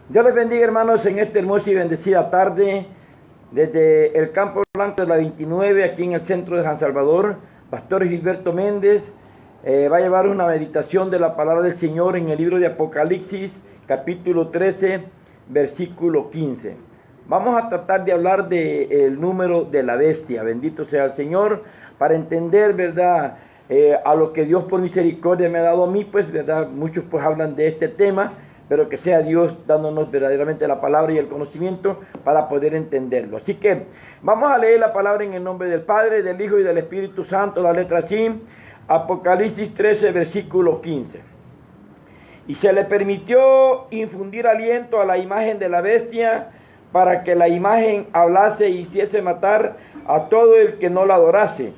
Dios les bendiga, hermanos, en esta hermosa y bendecida tarde desde el Campo Blanco de la 29, aquí en el centro de San Salvador. Pastor Gilberto Méndez va a llevar una meditación de la palabra del Señor en el libro de Apocalipsis, capítulo 13, versículo 15. Vamos a tratar de hablar del número de la bestia. Bendito sea el Señor, para entender, ¿verdad?, a lo que Dios por misericordia me ha dado a mí, pues, ¿verdad? Muchos pues hablan de este tema, pero que sea Dios dándonos verdaderamente la palabra y el conocimiento para poder entenderlo. Así que vamos a leer la palabra en el nombre del Padre, del Hijo y del Espíritu Santo, la letra así, Apocalipsis 13, versículo 15. Y se le permitió infundir aliento a la imagen de la bestia, para que la imagen hablase y hiciese matar a todo el que no la adorase.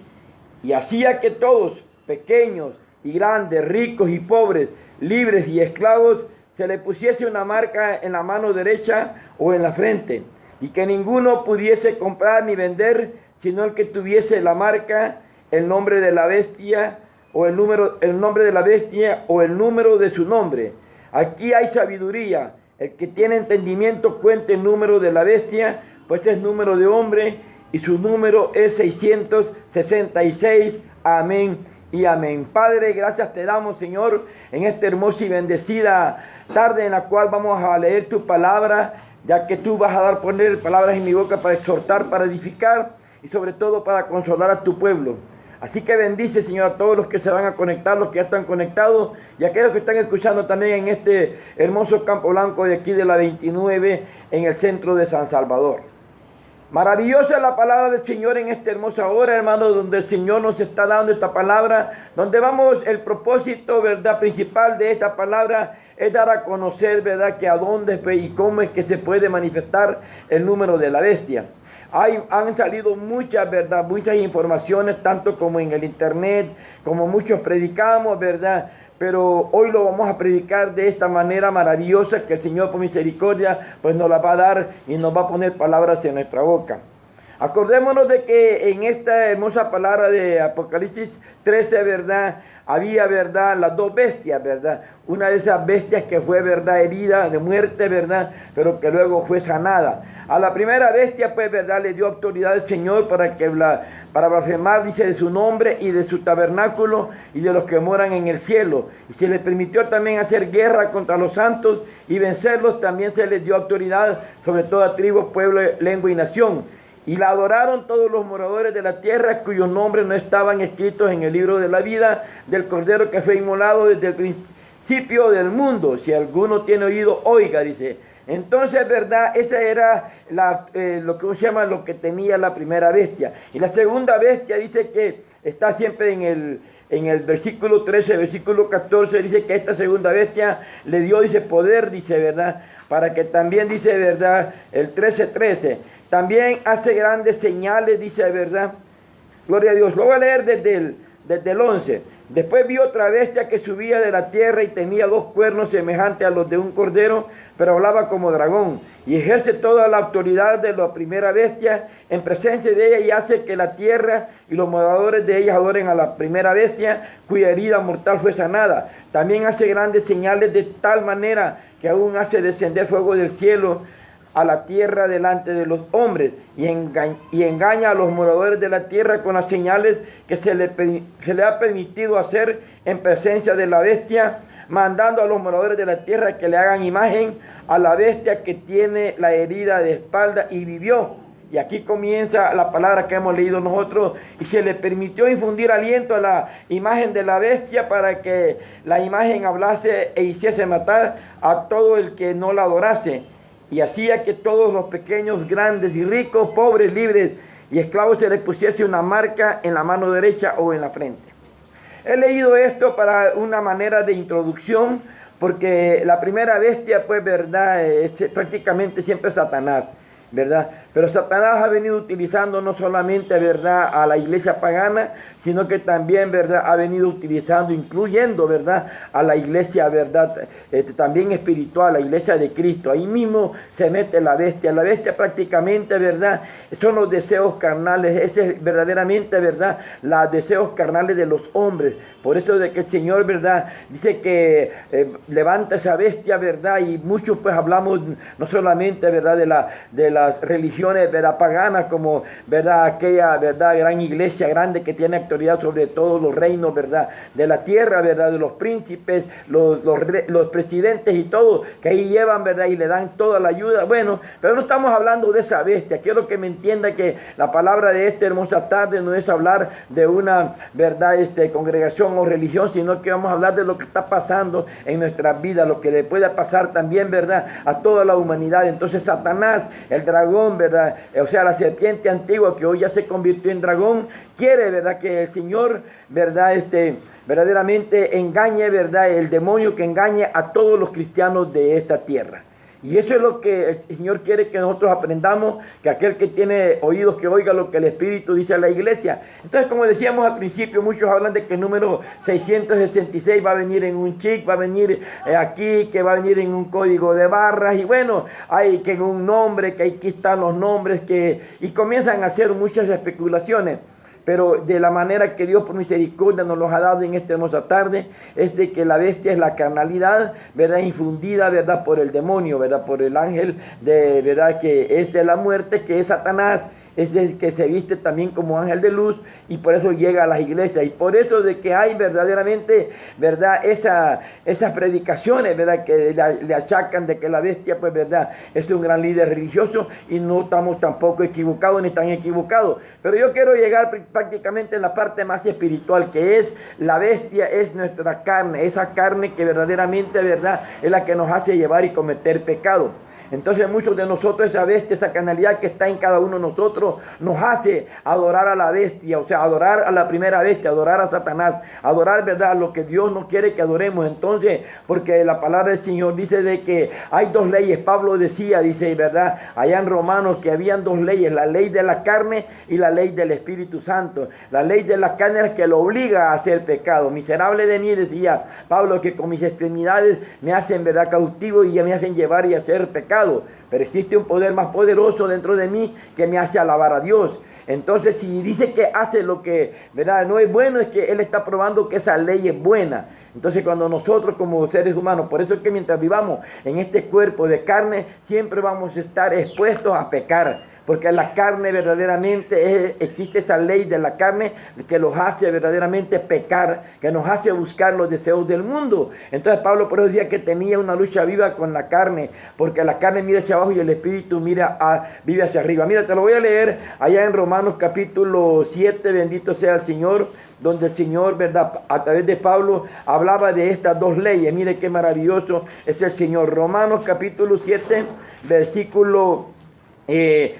Y hacía que todos, pequeños y grandes, ricos y pobres, libres y esclavos, se le pusiese una marca en la mano derecha o en la frente, y que ninguno pudiese comprar ni vender, sino el que tuviese la marca, el nombre de la bestia, o el nombre de la bestia, o el número de su nombre. Aquí hay sabiduría. El que tiene entendimiento cuente el número de la bestia, pues es número de hombre, y su número es 666. Amén y amén. Padre, gracias te damos, Señor, en esta hermosa y bendecida tarde en la cual vamos a leer tu palabra, ya que tú vas a poner palabras en mi boca para exhortar, para edificar y sobre todo para consolar a tu pueblo. Así que bendice, Señor, a todos los que se van a conectar, los que ya están conectados, y a aquellos que están escuchando también en este hermoso Campo Blanco de aquí de la 29, en el centro de San Salvador. Maravillosa es la palabra del Señor en esta hermosa hora, hermanos, donde el Señor nos está dando esta palabra, donde vamos, el propósito, verdad, principal de esta palabra es dar a conocer, verdad, que a dónde y cómo es que se puede manifestar el número de la bestia. Han salido muchas, ¿verdad?, muchas informaciones, tanto como en el internet, como muchos predicamos, ¿verdad? Pero hoy lo vamos a predicar de esta manera maravillosa que el Señor por misericordia pues nos la va a dar y nos va a poner palabras en nuestra boca. Acordémonos de que en esta hermosa palabra de Apocalipsis 13, ¿verdad?, había, ¿verdad?, las dos bestias, ¿verdad? Una de esas bestias que fue, ¿verdad?, herida de muerte, ¿verdad?, pero que luego fue sanada. A la primera bestia, pues, ¿verdad?, le dio autoridad al Señor para blasfemar, dice, de su nombre y de su tabernáculo y de los que moran en el cielo. Y se le permitió también hacer guerra contra los santos y vencerlos. También se les dio autoridad sobre toda tribu, pueblo, lengua y nación. Y la adoraron todos los moradores de la tierra, cuyos nombres no estaban escritos en el libro de la vida del Cordero que fue inmolado desde el principio del mundo. Si alguno tiene oído, oiga, dice. Entonces, ¿verdad? Esa era lo que tenía la primera bestia. Y la segunda bestia dice que está siempre en el versículo 13, versículo 14, dice que esta segunda bestia le dio, dice, poder, dice, ¿verdad? Para que también, dice, ¿verdad?, el 13:13, también hace grandes señales, dice, ¿verdad? Gloria a Dios. Lo voy a leer desde el 11. Después vi otra bestia que subía de la tierra y tenía 2 cuernos semejantes a los de un cordero, pero hablaba como dragón, y ejerce toda la autoridad de la primera bestia en presencia de ella, y hace que la tierra y los moradores de ella adoren a la primera bestia, cuya herida mortal fue sanada. También hace grandes señales, de tal manera que aún hace descender fuego del cielo a la tierra delante de los hombres, y engaña a los moradores de la tierra con las señales que se le ha permitido hacer en presencia de la bestia, mandando a los moradores de la tierra que le hagan imagen a la bestia que tiene la herida de espalda y vivió. Y aquí comienza la palabra que hemos leído nosotros. Y se le permitió infundir aliento a la imagen de la bestia, para que la imagen hablase e hiciese matar a todo el que no la adorase. Y hacía que todos los pequeños, grandes y ricos, pobres, libres y esclavos, se les pusiese una marca en la mano derecha o en la frente. He leído esto para una manera de introducción, porque la primera bestia, pues, ¿verdad?, es prácticamente siempre Satanás. ¿verdad? Pero Satanás ha venido utilizando no solamente, ¿verdad?, a la iglesia pagana, sino que también, ¿verdad?, ha venido utilizando, incluyendo, ¿verdad?, a la iglesia, ¿verdad?, también espiritual, la iglesia de Cristo. Ahí mismo se mete la bestia. La bestia prácticamente, ¿verdad?, son los deseos carnales. Ese es verdaderamente, ¿verdad?, los deseos carnales de los hombres. Por eso de que el Señor, ¿verdad?, dice que levanta esa bestia, ¿verdad?, y muchos pues hablamos no solamente, ¿verdad?, de las religiones, ¿verdad?, paganas, como, ¿verdad?, aquella, ¿verdad?, gran iglesia grande que tiene autoridad sobre todos los reinos, ¿verdad?, de la tierra, ¿verdad?, de los príncipes, los presidentes y todo, que ahí llevan, ¿verdad?, y le dan toda la ayuda. Bueno, pero no estamos hablando de esa bestia. Quiero que me entienda que la palabra de esta hermosa tarde no es hablar de una, ¿verdad?, congregación o religión, sino que vamos a hablar de lo que está pasando en nuestras vidas, lo que le puede pasar también, ¿verdad?, a toda la humanidad. Entonces Satanás, el dragón, ¿verdad?, o sea, la serpiente antigua que hoy ya se convirtió en dragón, quiere, ¿verdad?, que el Señor, ¿verdad?, verdaderamente engañe, ¿verdad?, el demonio que engañe a todos los cristianos de esta tierra. Y eso es lo que el Señor quiere que nosotros aprendamos, que aquel que tiene oídos que oiga lo que el Espíritu dice a la iglesia. Entonces, como decíamos al principio, muchos hablan de que el número 666 va a venir en un chip, va a venir aquí, que va a venir en un código de barras, y bueno, hay que en un nombre, que aquí están los nombres, y comienzan a hacer muchas especulaciones. Pero de la manera que Dios por misericordia nos los ha dado en esta hermosa tarde, es de que la bestia es la carnalidad, ¿verdad?, infundida, ¿verdad?, por el demonio, ¿verdad?, por el ángel, ¿verdad?, que es de la muerte, que es Satanás. Es el que se viste también como ángel de luz, y por eso llega a las iglesias, y por eso de que hay verdaderamente, ¿verdad?, esas predicaciones, ¿verdad?, que le achacan de que la bestia, pues, ¿verdad?, es un gran líder religioso, y no estamos tampoco equivocados ni tan equivocados. Pero yo quiero llegar prácticamente en la parte más espiritual, que es la bestia, es nuestra carne, esa carne que verdaderamente, ¿verdad?, es la que nos hace llevar y cometer pecado. Entonces muchos de nosotros, esa bestia, esa carnalidad que está en cada uno de nosotros, nos hace adorar a la bestia, o sea, adorar a la primera bestia, adorar a Satanás, adorar, ¿verdad?, a lo que Dios no quiere que adoremos. Entonces, porque la palabra del Señor dice de que hay dos leyes. Pablo decía, dice, ¿verdad?, allá en Romanos, que habían dos leyes, la ley de la carne y la ley del Espíritu Santo. La ley de la carne es la que lo obliga a hacer pecado. Miserable de mí, decía Pablo, que con mis extremidades me hacen, ¿verdad?, cautivo, y me hacen llevar y hacer pecado. Pero existe un poder más poderoso dentro de mí que me hace alabar a Dios. Entonces, si dice que hace lo que, ¿verdad?, no es bueno, es que Él está probando que esa ley es buena. Entonces, cuando nosotros como seres humanos, por eso es que mientras vivamos en este cuerpo de carne, siempre vamos a estar expuestos a pecar. Porque la carne verdaderamente, existe esa ley de la carne que los hace verdaderamente pecar, que nos hace buscar los deseos del mundo. Entonces Pablo por eso decía que tenía una lucha viva con la carne, porque la carne mira hacia abajo y el espíritu vive hacia arriba. Mira, te lo voy a leer allá en Romanos capítulo 7, bendito sea el Señor, donde el Señor, ¿verdad?, a través de Pablo hablaba de estas dos leyes. Mire qué maravilloso es el Señor. Romanos capítulo 7, versículo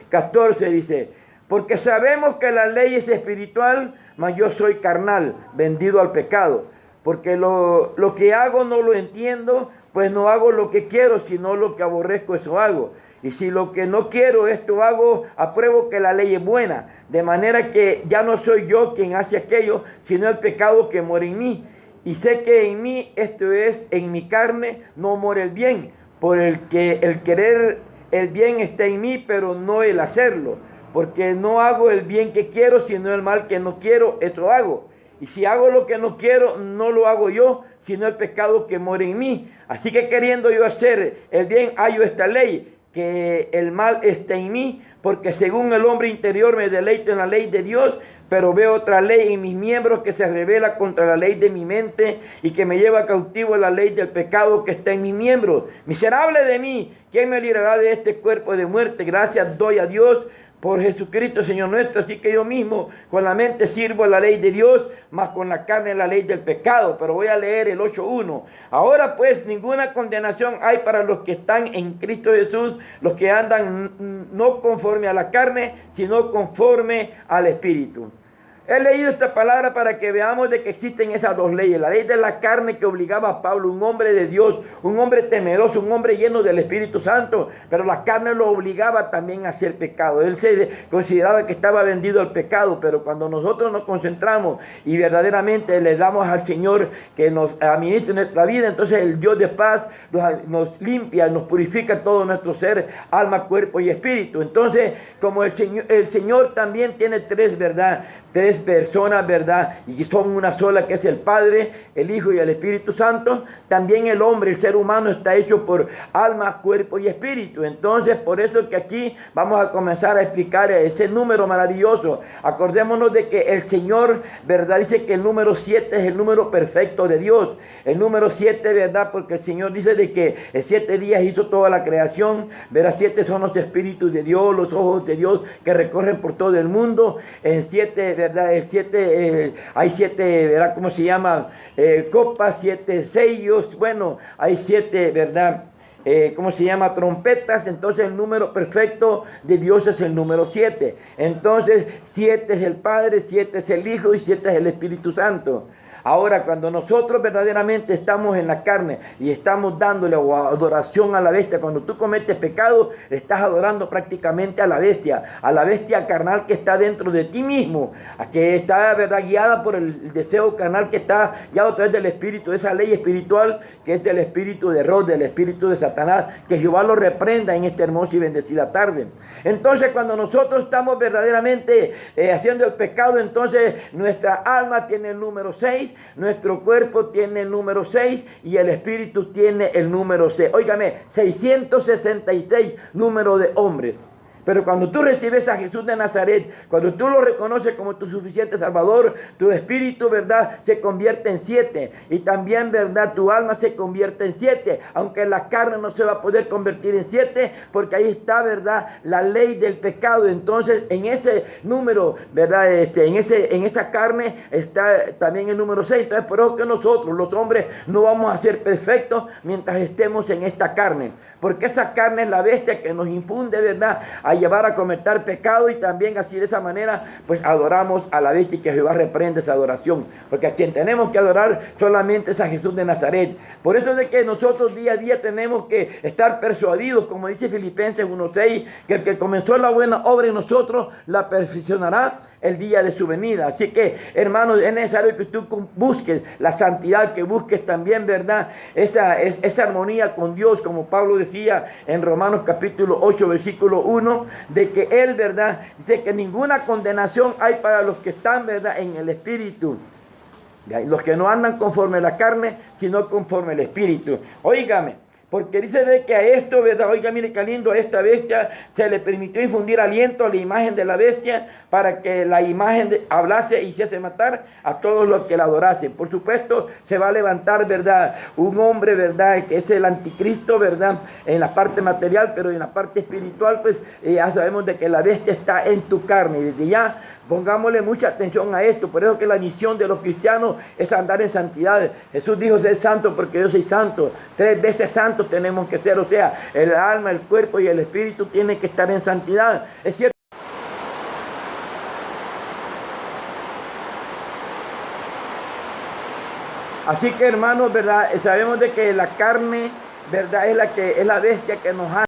14 dice: porque sabemos que la ley es espiritual, mas yo soy carnal, vendido al pecado. Porque lo que hago no lo entiendo, pues no hago lo que quiero, sino lo que aborrezco, eso hago. Y si lo que no quiero, esto hago, apruebo que la ley es buena. De manera que ya no soy yo quien hace aquello, sino el pecado que mora en mí. Y sé que en mí, esto es, en mi carne, no mora el bien, por el que el querer el bien está en mí, pero no el hacerlo. Porque no hago el bien que quiero, sino el mal que no quiero, eso hago. Y si hago lo que no quiero, no lo hago yo, sino el pecado que mora en mí. Así que queriendo yo hacer el bien, hallo esta ley, que el mal está en mí, porque según el hombre interior me deleito en la ley de Dios, pero veo otra ley en mis miembros que se revela contra la ley de mi mente y que me lleva cautivo a la ley del pecado que está en mis miembros. Miserable de mí, ¿quién me librará de este cuerpo de muerte? Gracias doy a Dios por Jesucristo, Señor nuestro. Así que yo mismo con la mente sirvo la ley de Dios, mas con la carne la ley del pecado. Pero voy a leer el 8:1. Ahora pues ninguna condenación hay para los que están en Cristo Jesús, los que andan no conforme a la carne, sino conforme al Espíritu. He leído esta palabra para que veamos de que existen esas dos leyes. La ley de la carne que obligaba a Pablo, un hombre de Dios, un hombre temeroso, un hombre lleno del Espíritu Santo, pero la carne lo obligaba también a hacer pecado. Él se consideraba que estaba vendido al pecado, pero cuando nosotros nos concentramos y verdaderamente le damos al Señor que nos administre nuestra vida, entonces el Dios de paz nos limpia, nos purifica todo nuestro ser, alma, cuerpo y espíritu. Entonces, como el Señor también tiene tres, ¿verdad? Tres personas, ¿verdad? Y son una sola, que es el Padre, el Hijo y el Espíritu Santo. También el hombre, el ser humano, está hecho por alma, cuerpo y espíritu. Entonces, por eso que aquí vamos a comenzar a explicar ese número maravilloso. Acordémonos de que el Señor, ¿verdad? Dice que el número 7 es el número perfecto de Dios. El número 7, ¿verdad? Porque el Señor dice de que en 7 días hizo toda la creación. ¿Verdad? 7 son los espíritus de Dios, los ojos de Dios que recorren por todo el mundo. En 7, ¿verdad? El 7, hay 7, ¿verdad? ¿Cómo se llama? Copas, 7 sellos. Bueno, hay 7, ¿verdad? ¿Cómo se llama? Trompetas. Entonces el número perfecto de Dios es el número 7. Entonces 7 es el Padre, 7 es el Hijo y 7 es el Espíritu Santo. Ahora, cuando nosotros verdaderamente estamos en la carne y estamos dándole adoración a la bestia, cuando tú cometes pecado, estás adorando prácticamente a la bestia carnal que está dentro de ti mismo, que está, ¿verdad?, guiada por el deseo carnal que está guiado a través del espíritu, esa ley espiritual que es del espíritu de Rod, del espíritu de Satanás, que Jehová lo reprenda en esta hermosa y bendecida tarde. Entonces, cuando nosotros estamos verdaderamente haciendo el pecado, entonces nuestra alma tiene el número 6, nuestro cuerpo tiene el número 6 y el espíritu tiene el número 6. Óigame, 666 número de hombres. Pero cuando tú recibes a Jesús de Nazaret, cuando tú lo reconoces como tu suficiente Salvador, tu espíritu, ¿verdad?, se convierte en 7. Y también, ¿verdad?, tu alma se convierte en 7. Aunque la carne no se va a poder convertir en 7, porque ahí está, ¿verdad?, la ley del pecado. Entonces, en ese número, ¿verdad?, en esa carne está también el número 6. Entonces, por eso que nosotros, los hombres, no vamos a ser perfectos mientras estemos en esta carne. Porque esa carne es la bestia que nos infunde, ¿verdad?, a llevar a cometer pecado, y también así de esa manera pues adoramos a la bestia, y que Jehová reprende esa adoración, porque a quien tenemos que adorar solamente es a Jesús de Nazaret. Por eso es de que nosotros día a día tenemos que estar persuadidos, como dice Filipenses 1:6, que el que comenzó la buena obra en nosotros la perfeccionará el día de su venida. Así que, hermanos, es necesario que tú busques la santidad, que busques también, ¿verdad?, esa armonía con Dios, como Pablo decía en Romanos capítulo 8, versículo 1, de que Él, ¿verdad?, dice que ninguna condenación hay para los que están, ¿verdad?, en el Espíritu. Los que no andan conforme a la carne, sino conforme al Espíritu. Óigame, porque dice de que a esto, ¿verdad?, oiga, mire qué lindo, a esta bestia se le permitió infundir aliento a la imagen de la bestia, para que la imagen hablase y hiciese matar a todos los que la adorasen. Por supuesto, se va a levantar, ¿verdad?, un hombre, ¿verdad?, que es el anticristo, ¿verdad?, en la parte material, pero en la parte espiritual, pues ya sabemos de que la bestia está en tu carne. Y desde ya pongámosle mucha atención a esto. Por eso que la misión de los cristianos es andar en santidad. Jesús dijo: ser santo porque yo soy santo. 3 veces santos tenemos que ser. O sea, el alma, el cuerpo y el espíritu tienen que estar en santidad. Es cierto. Así que, hermanos, ¿verdad?, sabemos de que la carne, ¿verdad?, es la bestia que nos hace.